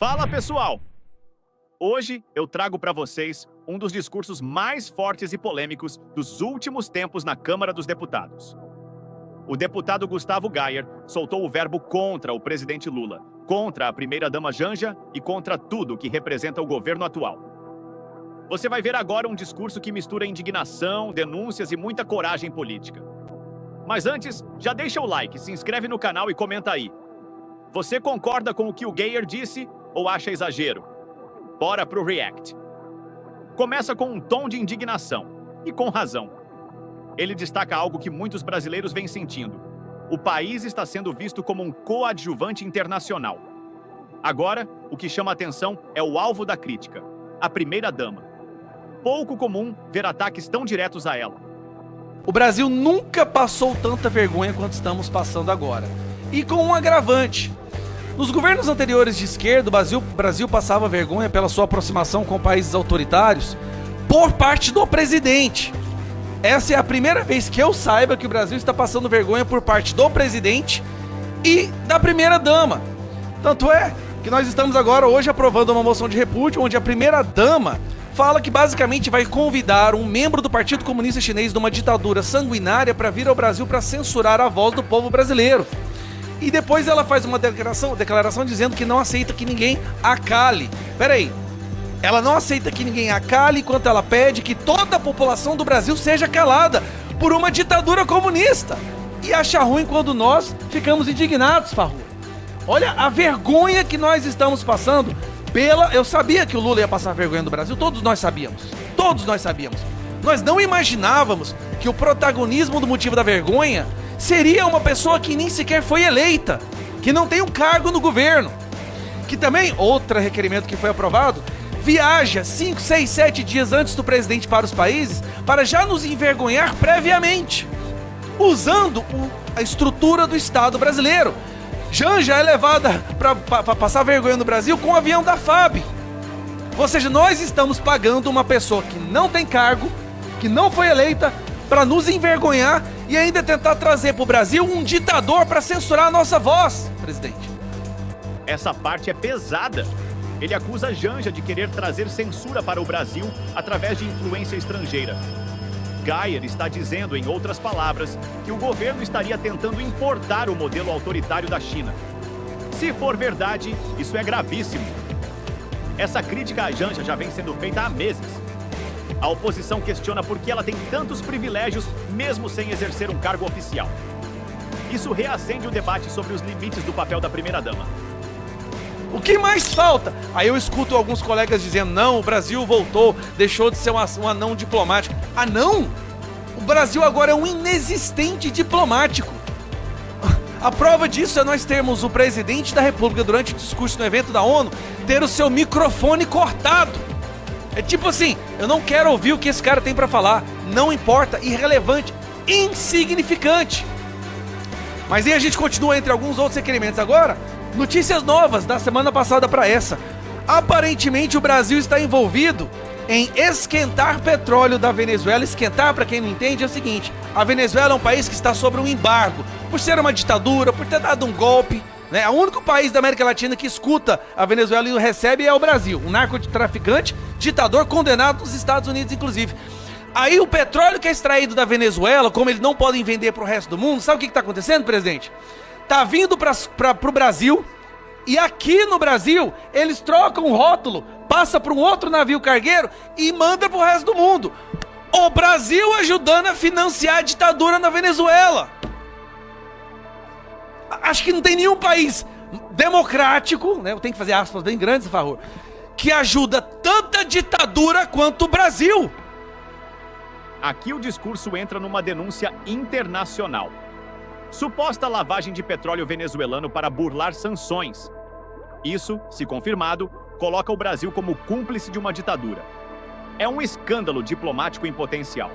Fala, pessoal! Hoje eu trago para vocês um dos discursos mais fortes e polêmicos dos últimos tempos na Câmara dos Deputados. O deputado Gustavo Gayer soltou o verbo contra o presidente Lula, contra a primeira-dama Janja e contra tudo que representa o governo atual. Você vai ver agora um discurso que mistura indignação, denúncias e muita coragem política. Mas antes, já deixa o like, se inscreve no canal e comenta aí. Você concorda com o que o Gayer disse ou acha exagero? Bora pro react. Começa com um tom de indignação, e com razão. Ele destaca algo que muitos brasileiros vêm sentindo. O país está sendo visto como um coadjuvante internacional. Agora, o que chama atenção é o alvo da crítica, a primeira-dama. Pouco comum ver ataques tão diretos a ela. O Brasil nunca passou tanta vergonha quanto estamos passando agora. E com um agravante. Nos governos anteriores de esquerda, o Brasil passava vergonha pela sua aproximação com países autoritários por parte do presidente. Essa é a primeira vez que eu saiba que o Brasil está passando vergonha por parte do presidente e da primeira-dama. Tanto é que nós estamos agora hoje aprovando uma moção de repúdio onde a primeira-dama fala que basicamente vai convidar um membro do Partido Comunista Chinês de uma ditadura sanguinária para vir ao Brasil para censurar a voz do povo brasileiro. E depois ela faz uma declaração dizendo que não aceita que ninguém a cale. Peraí, ela não aceita que ninguém a cale enquanto ela pede que toda a população do Brasil seja calada por uma ditadura comunista. E acha ruim quando nós ficamos indignados, Farrur. Olha a vergonha que nós estamos passando Eu sabia que o Lula ia passar vergonha no Brasil, todos nós sabíamos. Todos nós sabíamos. Nós não imaginávamos que o protagonismo do motivo da vergonha seria uma pessoa que nem sequer foi eleita, que não tem um cargo no governo, que também, outro requerimento que foi aprovado, viaja 5, 6, 7 dias antes do presidente para os países para já nos envergonhar previamente, usando a estrutura do Estado brasileiro. Janja é levada para passar vergonha no Brasil com o avião da FAB. Ou seja, nós estamos pagando uma pessoa que não tem cargo, que não foi eleita, para nos envergonhar e ainda tentar trazer para o Brasil um ditador para censurar a nossa voz, presidente. Essa parte é pesada. Ele acusa Janja de querer trazer censura para o Brasil através de influência estrangeira. Gayer está dizendo, em outras palavras, que o governo estaria tentando importar o modelo autoritário da China. Se for verdade, isso é gravíssimo. Essa crítica à Janja já vem sendo feita há meses. A oposição questiona por que ela tem tantos privilégios, mesmo sem exercer um cargo oficial. Isso reacende o debate sobre os limites do papel da primeira-dama. O que mais falta? Aí eu escuto alguns colegas dizendo, não, o Brasil voltou, deixou de ser um anão diplomático. Anão? O Brasil agora é um inexistente diplomático. A prova disso é nós termos o presidente da República, durante o discurso no evento da ONU, ter o seu microfone cortado. É tipo assim, eu não quero ouvir o que esse cara tem pra falar. Não importa, irrelevante, insignificante. Mas aí a gente continua entre alguns outros requerimentos agora. Notícias novas da semana passada para essa. Aparentemente o Brasil está envolvido em esquentar petróleo da Venezuela. Esquentar, para quem não entende, é o seguinte: a Venezuela é um país que está sob um embargo, por ser uma ditadura, por ter dado um golpe, né? O único país da América Latina que escuta a Venezuela e o recebe é o Brasil. Um narcotraficante, ditador condenado nos Estados Unidos, inclusive. Aí o petróleo que é extraído da Venezuela, como eles não podem vender para o resto do mundo, sabe o que está acontecendo, presidente? Tá vindo pro Brasil, e aqui no Brasil eles trocam o rótulo, passa para um outro navio cargueiro e manda pro resto do mundo. O Brasil ajudando a financiar a ditadura na Venezuela. Acho que não tem nenhum país democrático, né? Eu tenho que fazer aspas bem grandes, por favor, que ajuda tanta ditadura quanto o Brasil. Aqui o discurso entra numa denúncia internacional. Suposta lavagem de petróleo venezuelano para burlar sanções. Isso, se confirmado, coloca o Brasil como cúmplice de uma ditadura. É um escândalo diplomático em potencial.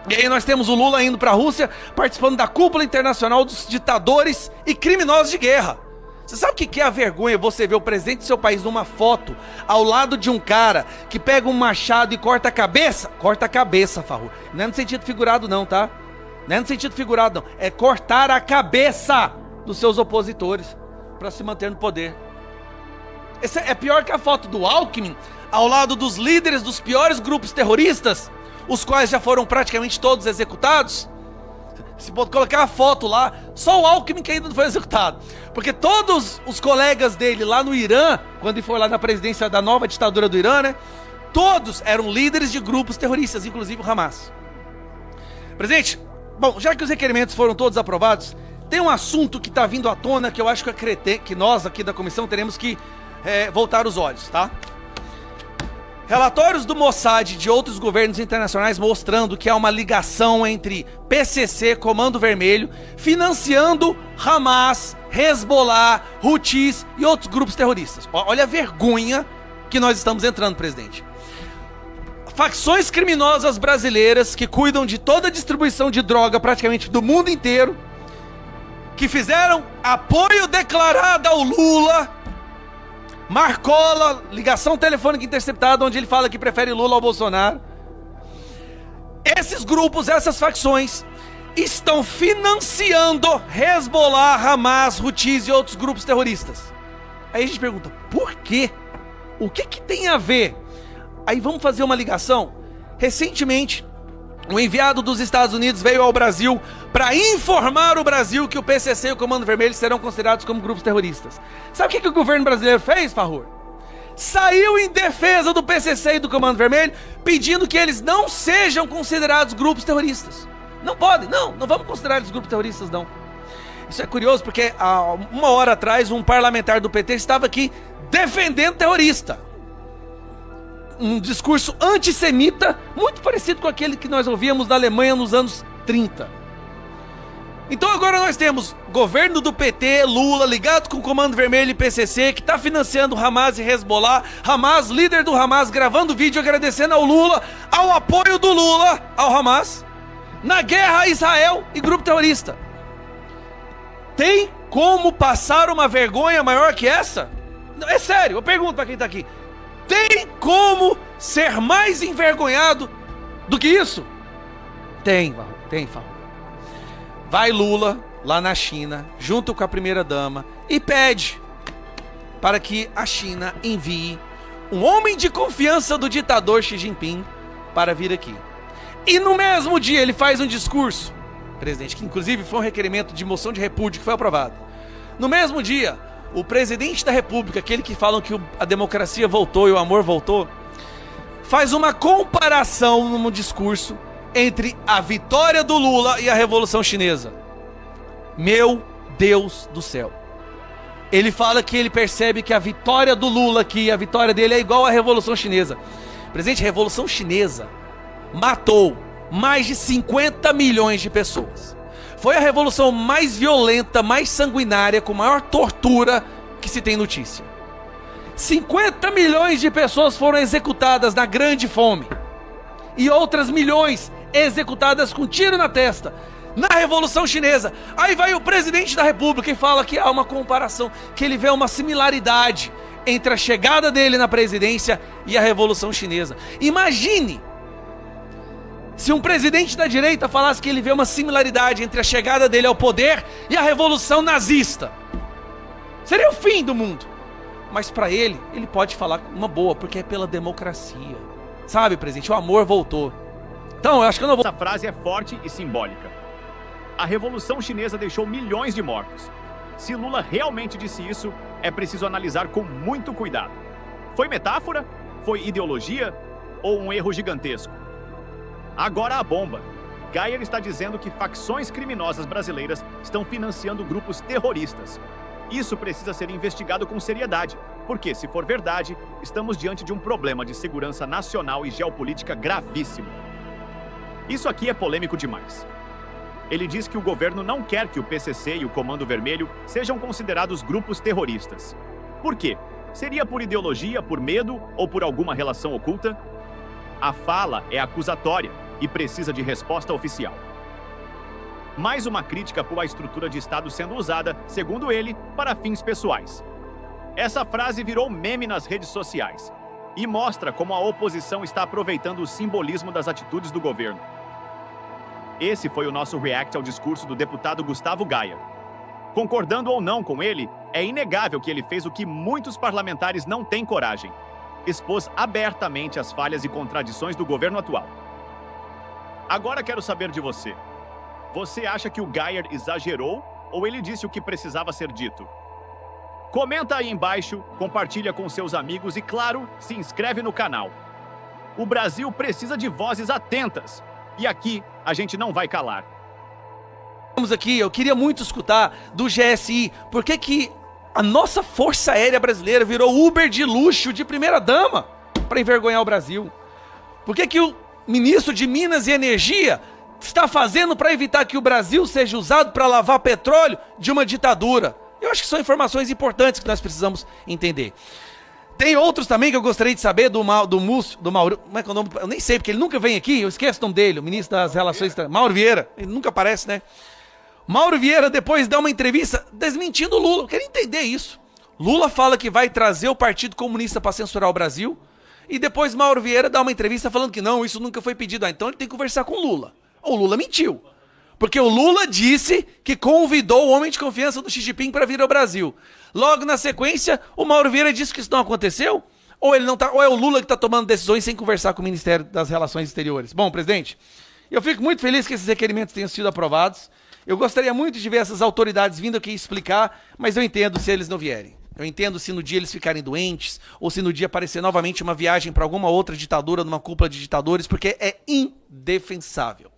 E aí nós temos o Lula indo para a Rússia, participando da cúpula internacional dos ditadores e criminosos de guerra. Você sabe o que é a vergonha? Você ver o presidente do seu país numa foto ao lado de um cara que pega um machado e corta a cabeça? Corta a cabeça, Farrur. Não é no sentido figurado não, tá? Não é no sentido figurado não. É cortar a cabeça dos seus opositores para se manter no poder. Esse é pior que a foto do Alckmin, ao lado dos líderes dos piores grupos terroristas, os quais já foram praticamente todos executados. Se pode colocar a foto lá, só o Alckmin que ainda não foi executado. Porque todos os colegas dele lá no Irã, quando ele foi lá na presidência da nova ditadura do Irã, né? Todos eram líderes de grupos terroristas, inclusive o Hamas. Presidente, bom, já que os requerimentos foram todos aprovados, tem um assunto que está vindo à tona que eu acho que nós aqui da comissão teremos que voltar os olhos, tá? Relatórios do Mossad e de outros governos internacionais mostrando que há uma ligação entre PCC, Comando Vermelho, financiando Hamas, Hezbollah, Houthis e outros grupos terroristas. Olha a vergonha que nós estamos entrando, presidente. Facções criminosas brasileiras que cuidam de toda a distribuição de droga praticamente do mundo inteiro, que fizeram apoio declarado ao Lula, Marcola, ligação telefônica interceptada, onde ele fala que prefere Lula ao Bolsonaro. Esses grupos, essas facções, estão financiando Hezbollah, Hamas, Houthis e outros grupos terroristas. Aí a gente pergunta, por quê? O que tem a ver? Aí vamos fazer uma ligação. Recentemente, um enviado dos Estados Unidos veio ao Brasil para informar o Brasil que o PCC e o Comando Vermelho serão considerados como grupos terroristas. Sabe o que o governo brasileiro fez, Farrur? Saiu em defesa do PCC e do Comando Vermelho, pedindo que eles não sejam considerados grupos terroristas. Não podem, não vamos considerar eles grupos terroristas, não. Isso é curioso porque há uma hora atrás um parlamentar do PT estava aqui defendendo terrorista. Um discurso antissemita, muito parecido com aquele que nós ouvíamos na Alemanha nos anos 30. Então agora nós temos governo do PT, Lula, ligado com o Comando Vermelho e PCC, que está financiando Hamas e Hezbollah, Hamas, líder do Hamas, gravando vídeo agradecendo ao Lula, ao apoio do Lula ao Hamas, na guerra a Israel e grupo terrorista. Tem como passar uma vergonha maior que essa? É sério, eu pergunto para quem está aqui. Tem como ser mais envergonhado do que isso? Tem, Farrur. Vai Lula lá na China, junto com a primeira-dama, e pede para que a China envie um homem de confiança do ditador Xi Jinping para vir aqui. E no mesmo dia ele faz um discurso, presidente, que inclusive foi um requerimento de moção de repúdio que foi aprovado. No mesmo dia, o presidente da República, aquele que falam que a democracia voltou e o amor voltou, faz uma comparação num discurso entre a vitória do Lula e a Revolução Chinesa. Meu Deus do céu. Ele fala que ele percebe que a vitória do Lula aqui, a vitória dele é igual à Revolução Chinesa. Presidente, a Revolução Chinesa matou mais de 50 milhões de pessoas. Foi a revolução mais violenta, mais sanguinária, com maior tortura que se tem notícia. 50 milhões de pessoas foram executadas na Grande Fome. E outras milhões executadas com tiro na testa na Revolução Chinesa. Aí vai o presidente da República e fala que há uma comparação, que ele vê uma similaridade entre a chegada dele na presidência e a Revolução Chinesa. Imagine se um presidente da direita falasse que ele vê uma similaridade entre a chegada dele ao poder e a Revolução Nazista. Seria o fim do mundo. Mas para ele pode falar uma boa, porque é pela democracia. Sabe, presidente, o amor voltou. Então, eu acho que eu não vou... Essa frase é forte e simbólica. A Revolução Chinesa deixou milhões de mortos. Se Lula realmente disse isso, é preciso analisar com muito cuidado. Foi metáfora? Foi ideologia? Ou um erro gigantesco? Agora a bomba. Geyer está dizendo que facções criminosas brasileiras estão financiando grupos terroristas. Isso precisa ser investigado com seriedade, porque, se for verdade, estamos diante de um problema de segurança nacional e geopolítica gravíssimo. Isso aqui é polêmico demais. Ele diz que o governo não quer que o PCC e o Comando Vermelho sejam considerados grupos terroristas. Por quê? Seria por ideologia, por medo ou por alguma relação oculta? A fala é acusatória e precisa de resposta oficial. Mais uma crítica por a estrutura de Estado sendo usada, segundo ele, para fins pessoais. Essa frase virou meme nas redes sociais e mostra como a oposição está aproveitando o simbolismo das atitudes do governo. Esse foi o nosso react ao discurso do deputado Gustavo Geyer. Concordando ou não com ele, é inegável que ele fez o que muitos parlamentares não têm coragem: expôs abertamente as falhas e contradições do governo atual. Agora quero saber de você. Você acha que o Geyer exagerou ou ele disse o que precisava ser dito? Comenta aí embaixo, compartilha com seus amigos e, claro, se inscreve no canal. O Brasil precisa de vozes atentas. E aqui, a gente não vai calar. Vamos aqui, eu queria muito escutar do GSI, por que a nossa Força Aérea Brasileira virou Uber de luxo de primeira dama para envergonhar o Brasil? Por que o ministro de Minas e Energia está fazendo para evitar que o Brasil seja usado para lavar petróleo de uma ditadura? Eu acho que são informações importantes que nós precisamos entender. Tem outros também que eu gostaria de saber do Mauro, como é que é o nome? Eu nem sei, porque ele nunca vem aqui, eu esqueço o nome dele, o ministro das Relações... Mauro Vieira, ele nunca aparece, né? Mauro Vieira depois dá uma entrevista desmentindo o Lula. Eu quero entender isso. Lula fala que vai trazer o Partido Comunista para censurar o Brasil, e depois Mauro Vieira dá uma entrevista falando que não, isso nunca foi pedido. Então ele tem que conversar com o Lula. O Lula mentiu. Porque o Lula disse que convidou o homem de confiança do Xi Jinping para vir ao Brasil. Logo na sequência, o Mauro Vieira disse que isso não aconteceu? Ou ele não tá, ou é o Lula que está tomando decisões sem conversar com o Ministério das Relações Exteriores? Bom, presidente, eu fico muito feliz que esses requerimentos tenham sido aprovados. Eu gostaria muito de ver essas autoridades vindo aqui explicar, mas eu entendo se eles não vierem. Eu entendo se no dia eles ficarem doentes, ou se no dia aparecer novamente uma viagem para alguma outra ditadura, numa cúpula de ditadores, porque é indefensável.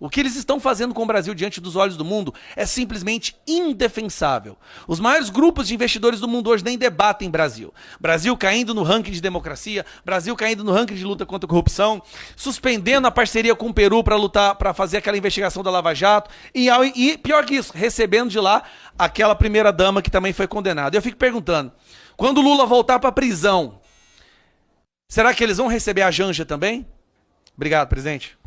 O que eles estão fazendo com o Brasil diante dos olhos do mundo é simplesmente indefensável. Os maiores grupos de investidores do mundo hoje nem debatem Brasil. Brasil caindo no ranking de democracia, Brasil caindo no ranking de luta contra a corrupção, suspendendo a parceria com o Peru para lutar, para fazer aquela investigação da Lava Jato, e pior que isso, recebendo de lá aquela primeira dama que também foi condenada. Eu fico perguntando, quando o Lula voltar para a prisão, será que eles vão receber a Janja também? Obrigado, presidente.